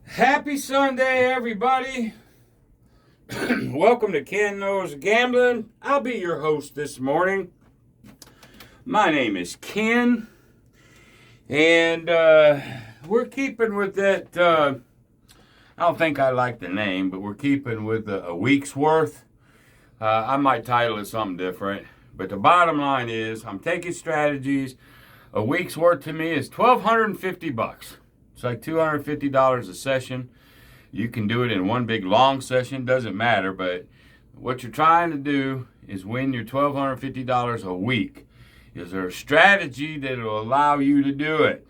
Happy Sunday, everybody. Welcome to Ken Knows Gambling. I'll be your host this morning. My name is Ken, and we're keeping with that. I don't think I like the name, but we're keeping with a week's worth. I might title it something different, but the bottom line is I'm taking strategies. A week's worth to me is $1,250. It's like $250 a session. You can do it in one big long session, doesn't matter, but what you're trying to do is win your $1,250 a week. Is there a strategy that will allow you to do it?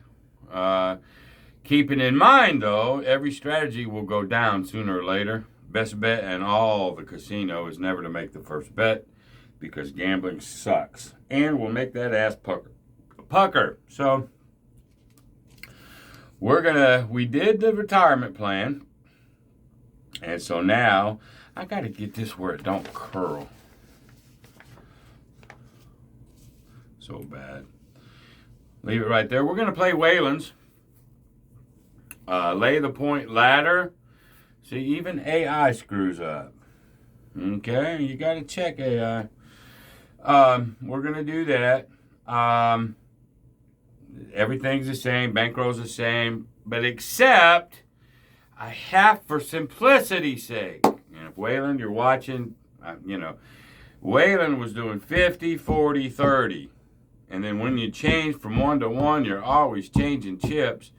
Keeping in mind, though, every strategy will go down sooner or later. Best bet in all the casino is never to make the first bet because gambling sucks and will make that ass pucker. So we did the retirement plan, and so now I got to get this where it don't curl so bad. Leave it right there. We're going to play Waylon's. Lay the point ladder. See, even AI screws up. Okay, you got to check AI. We're going to do that. Everything's the same. Bankroll's the same. But except, I have, for simplicity's sake, and if Waylon, you're watching, Waylon was doing 50, 40, 30. And then when you change from 1 to 1, you're always changing chips.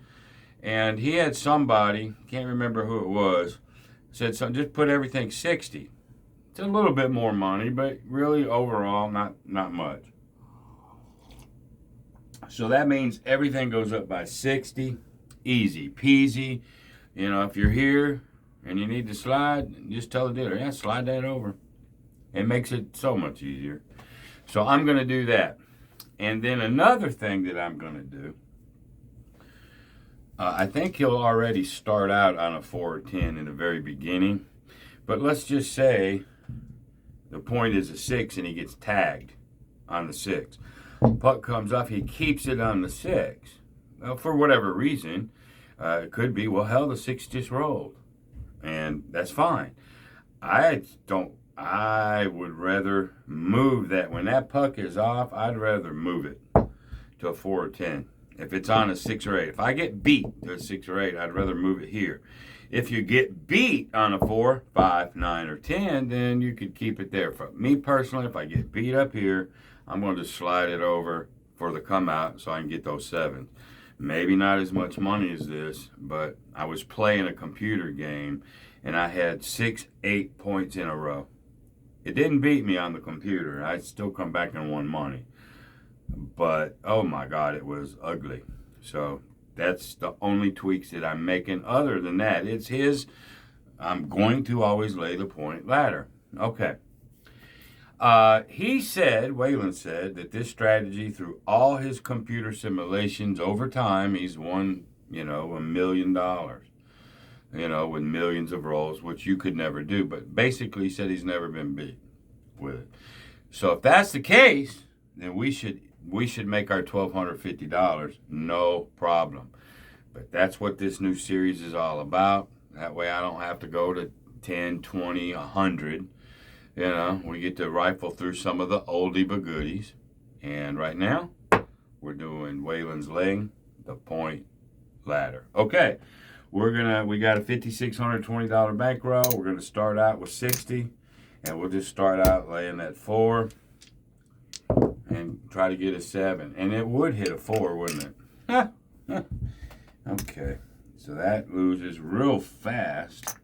And he had somebody, can't remember who it was, said, so just put everything 60. It's a little bit more money, but really overall, not much. So that means everything goes up by 60, easy peasy. You know, if you're here and you need to slide, just tell the dealer, yeah, slide that over. It makes it so much easier. So I'm going to do that. And then another thing that I'm going to do, I think he'll already start out on a 4 or 10 in the very beginning. But let's just say the point is a 6 and he gets tagged on the 6. Puck comes off, he keeps it on the 6. Well, for whatever reason, it could be, well, hell, the 6 just rolled. And that's fine. I would rather move that. When that puck is off, I'd rather move it to a 4 or 10. If it's on a 6 or 8. If I get beat to a 6 or 8, I'd rather move it here. If you get beat on a 4, 5, 9, or 10, then you could keep it there. For me personally, if I get beat up here, I'm going to slide it over for the come out so I can get those 7s. Maybe not as much money as this, but I was playing a computer game and I had 6, 8 points in a row. It didn't beat me on the computer. I still come back and won money. But, oh my God, it was ugly. So that's the only tweaks that I'm making. Other than that, it's his. I'm going to always lay the point ladder. Okay. Waylon said that this strategy, through all his computer simulations over time, he's won, $1 million, with millions of rolls, which you could never do. But basically, he said he's never been beat with it. So if that's the case, then we should make our $1,250, no problem. But that's what this new series is all about. That way I don't have to go to 10, 20, 100. We get to rifle through some of the oldie but goodies. And right now, we're doing Waylon's laying the point ladder. Okay, we got a $5,620 bankroll. We're going to start out with 60. And we'll just start out laying that 4 and try to get a 7. And it would hit a 4, wouldn't it? Okay, so that loses real fast.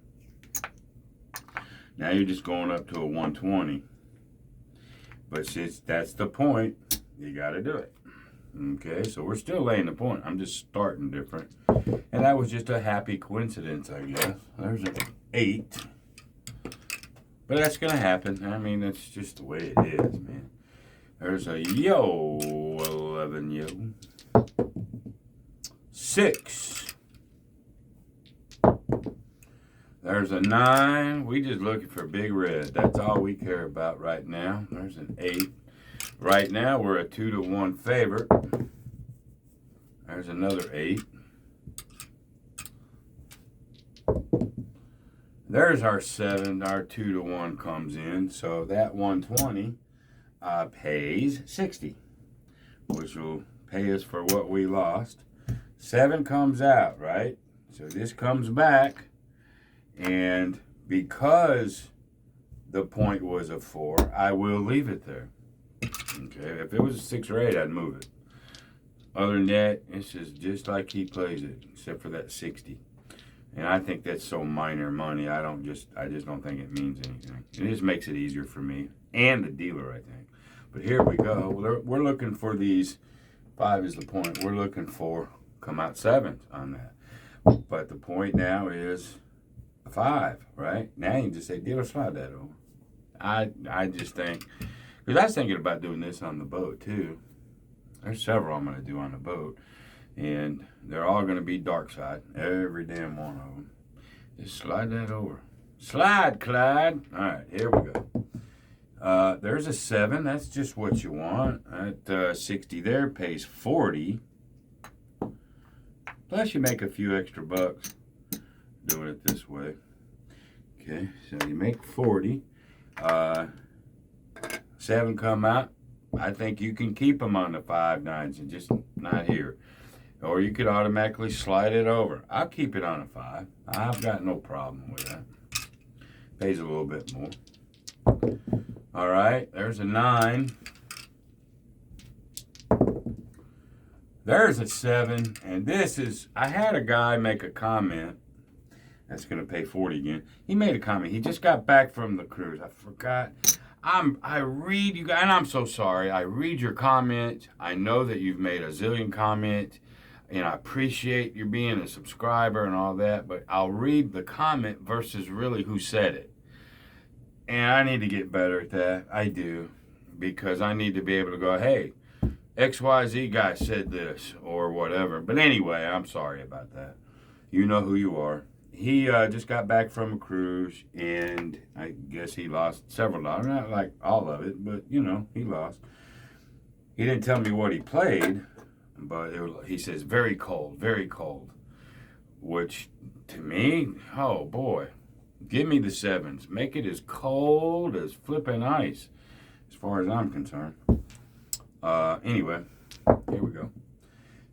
Now you're just going up to a 120. But since that's the point, you got to do it. Okay, so we're still laying the point. I'm just starting different. And that was just a happy coincidence, I guess. There's an 8. But that's going to happen. I mean, that's just the way it is, man. There's a 11, 6. There's a 9. We just looking for big red. That's all we care about right now. There's an 8. Right now, we're a 2-1 favorite. There's another 8. There's our 7. Our 2 to 1 comes in. So that 120 pays 60, which will pay us for what we lost. 7 comes out, right? So this comes back, and because the point was a 4, I will leave it there. Okay, if it was a 6 or 8, I'd move it. Other than that, it's just like he plays it, except for that 60. And I think that's so minor money. I just don't think it means anything. It just makes it easier for me and the dealer, I think. But here we go. We're looking for these. 5 is the point. We're looking for come out 7s on that. But the point now is a 5, right? Now you can just say, dealer, slide that over. I just think, because I was thinking about doing this on the boat too. There's several I'm going to do on the boat. And they're all going to be dark side. Every damn one of them. Just slide that over. Slide, Clyde. All right, here we go. There's a 7. That's just what you want. That 60 there pays 40. Plus you make a few extra bucks doing it this way. Okay, so you make 40. 7 come out. I think you can keep them on the 5 9s and just not here. Or you could automatically slide it over. I'll keep it on a 5. I've got no problem with that. Pays a little bit more. All right, there's a 9. There's a 7. And this is, I had a guy make a comment. That's going to pay 40 again. He made a comment. He just got back from the cruise. I forgot. I read you guys, and I'm so sorry. I read your comments. I know that you've made a zillion comments. And I appreciate you being a subscriber and all that, but I'll read the comment versus really who said it. And I need to get better at that. I do. Because I need to be able to go, hey, XYZ guy said this or whatever. But anyway, I'm sorry about that. You know who you are. He just got back from a cruise, and I guess he lost several dollars. Not like all of it, but, you know, he lost. He didn't tell me what he played. But he says, very cold, which to me, oh boy, give me the 7s. Make it as cold as flipping ice, as far as I'm concerned. Anyway, here we go.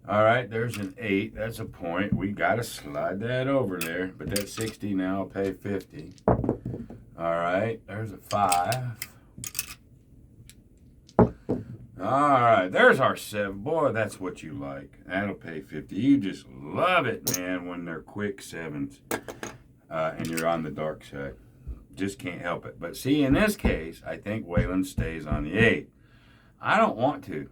All right, there's an 8. That's a point. We got to slide that over there. But that's 60 now. I'll pay 50. All right, there's a 5. All right, there's our 7. Boy, that's what you like. That'll pay 50. You just love it, man, when they're quick 7s and you're on the dark side. Just can't help it. But see, in this case, I think Waylon stays on the 8. I don't want to.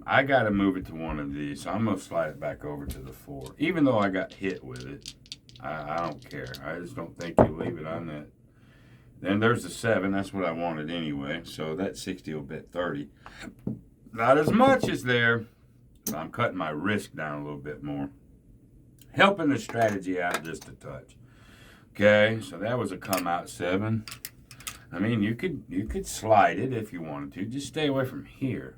I got to move it to one of these, so I'm going to slide it back over to the 4. Even though I got hit with it, I don't care. I just don't think you leave it on that. Then there's the 7. That's what I wanted anyway. So that 60 will bet 30. Not as much as there. So I'm cutting my risk down a little bit more. Helping the strategy out just a touch. Okay, so that was a come out 7. I mean, you could slide it if you wanted to. Just stay away from here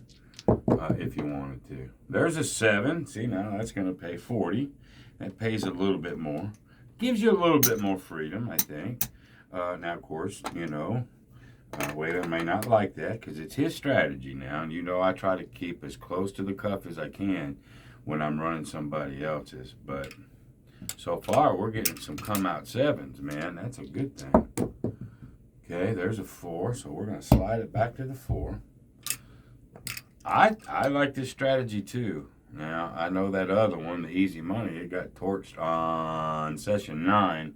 if you wanted to. There's a 7. See, now that's going to pay 40. That pays a little bit more. Gives you a little bit more freedom, I think. Now, of course, you know, Waylon may not like that because it's his strategy now. And, you know, I try to keep as close to the cuff as I can when I'm running somebody else's. But so far, we're getting some come-out 7s, man. That's a good thing. Okay, there's a 4, so we're going to slide it back to the 4. I like this strategy, too. Now, I know that other one, the easy money, it got torched on session 9.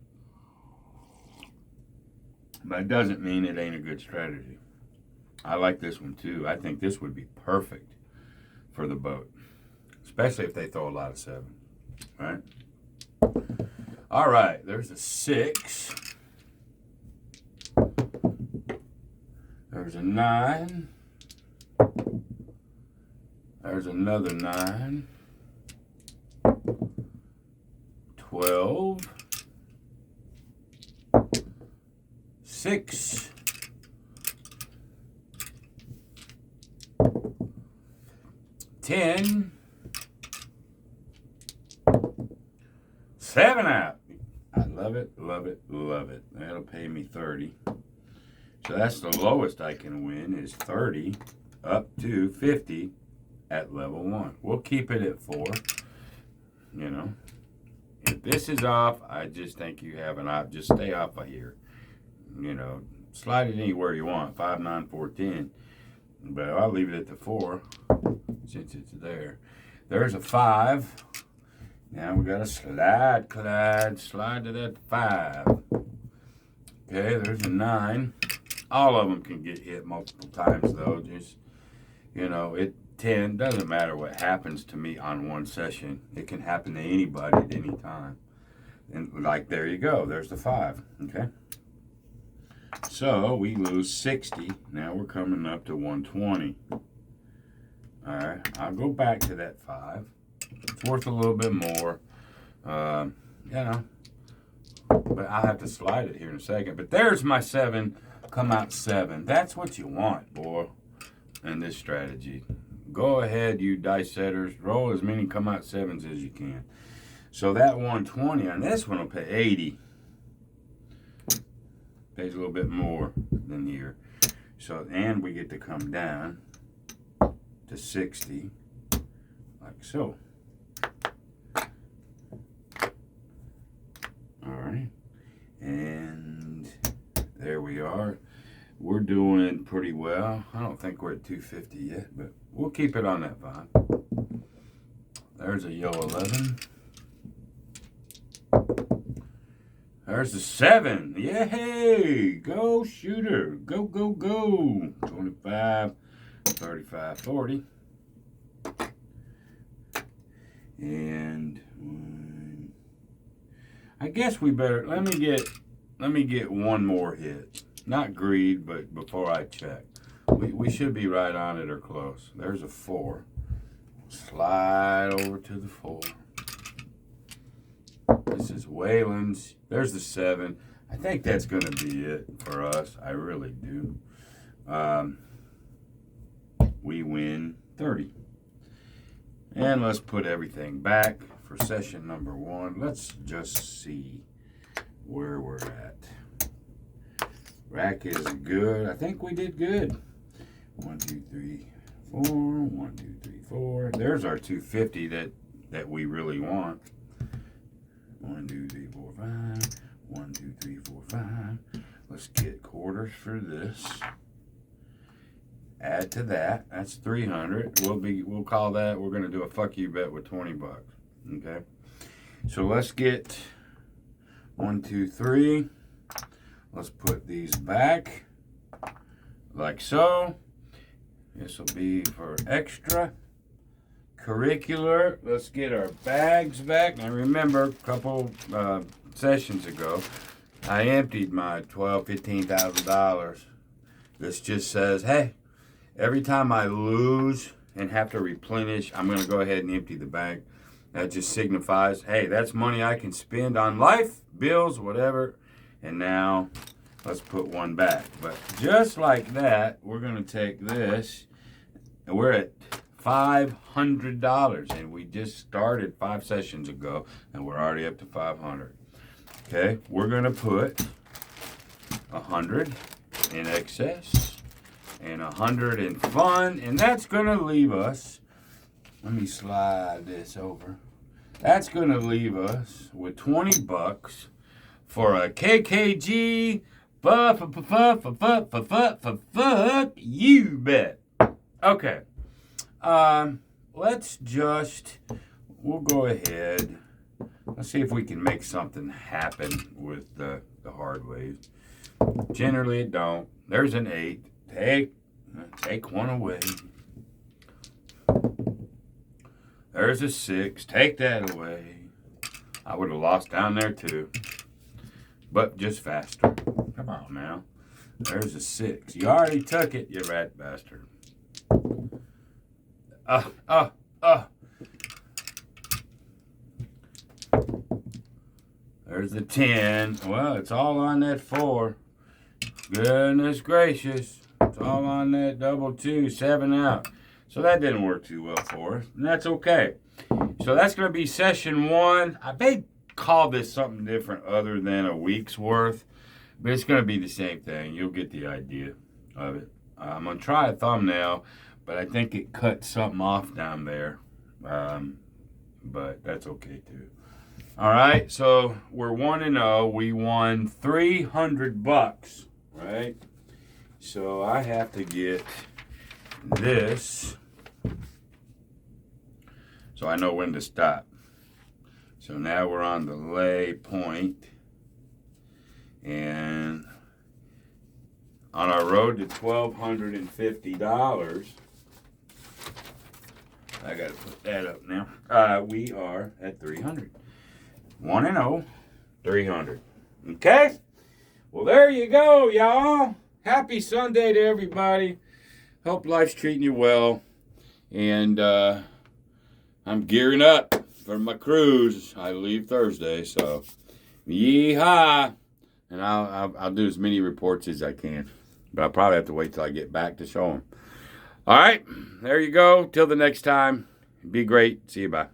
But it doesn't mean it ain't a good strategy. I like this one too. I think this would be perfect for the boat. Especially if they throw a lot of 7. Right? All right, there's a 6. There's a 9. There's another 9. 12. 6. 10. 7 out. love it, love it, love it. That'll pay me 30. So that's the lowest I can win is 30 up to 50 at level 1. We'll keep it at 4. You know, if this is off, I just think you have an op. Just stay off of here. You know, slide it anywhere you want. 5, 9, 4, 10. But I'll leave it at the 4 since it's there. There's a 5. Now we got to slide, Clyde. Slide to that 5. Okay, there's a 9. All of them can get hit multiple times, though. Just, you know, 10 doesn't matter what happens to me on one session. It can happen to anybody at any time. And like, there you go. There's the 5. Okay. So we lose 60. Now we're coming up to 120. All right. I'll go back to that 5. It's worth a little bit more. You know. But I'll have to slide it here in a second. But there's my 7. Come out 7. That's what you want, boy, in this strategy. Go ahead, you dice setters. Roll as many come out 7s as you can. So that 120 on this one will pay 80. Pays a little bit more than here. So, and we get to come down to 60, like so. All right. And there we are. We're doing pretty well. I don't think we're at 250 yet, but we'll keep it on that 5. There's a yellow 11. There's a 7. Yay! Go shooter. Go, go, go. 25, 35, 40. And I guess we better let me get one more hit. Not greed, but before I check. We should be right on it or close. There's a 4. Slide over to the 4. This is Waylon's. There's the 7. I think that's going to be it for us. I really do. We win 30. And let's put everything back for session number 1. Let's just see where we're at. Rack is good. I think we did good. 1, 2, 3, 4. 1, 2, 3, 4. There's our 250 that we really want. 1, 2, 3, 4, 5. 1, 2, 3, 4, 5. Let's get quarters for this. Add to that. That's 300. We'll call that. We're gonna do a fuck you bet with 20 bucks. Okay. So let's get 1, 2, 3. Let's put these back like so. This will be for extra. Curricular. Let's get our bags back. Now remember, a couple sessions ago, I emptied my $12,000-$15,000. This just says, hey, every time I lose and have to replenish, I'm going to go ahead and empty the bank. That just signifies, hey, that's money I can spend on life, bills, whatever. And now let's put one back. But just like that, we're going to take this, and we're at $500. And we just started 5 sessions ago, and we're already up to 500. Okay, we're going to put 100 in excess and 100 in fun, and that's going to leave us, let me slide this over. That's going to leave us with 20 bucks for a KKG fuck you bet. Okay. We'll go ahead. Let's see if we can make something happen with the hard waves. Generally it don't. There's an 8. Take one away. There's a 6. Take that away. I would have lost down there too. But just faster. Come on now. There's a 6. You already took it, you rat bastard. There's the 10. Well, it's all on that 4. Goodness gracious. It's all on that double 2. 7 out. So that didn't work too well for us. And that's okay. So that's going to be session 1. I made call this something different other than a week's worth, but it's going to be the same thing. You'll get the idea of it. I'm going to try a thumbnail, but I think it cut something off down there. But that's okay too. All right, so we're 1-0. We won $300, right? So I have to get this so I know when to stop. So now we're on the lay point, and on our road to $1,250. I gotta put that up now. We are at 300. 1-0, 300. Okay? Well, there you go, y'all. Happy Sunday to everybody. Hope life's treating you well. And I'm gearing up for my cruise. I leave Thursday, so yeehaw. And I'll do as many reports as I can. But I'll probably have to wait till I get back to show them. All right, there you go. Till the next time. Be great. See you. Bye.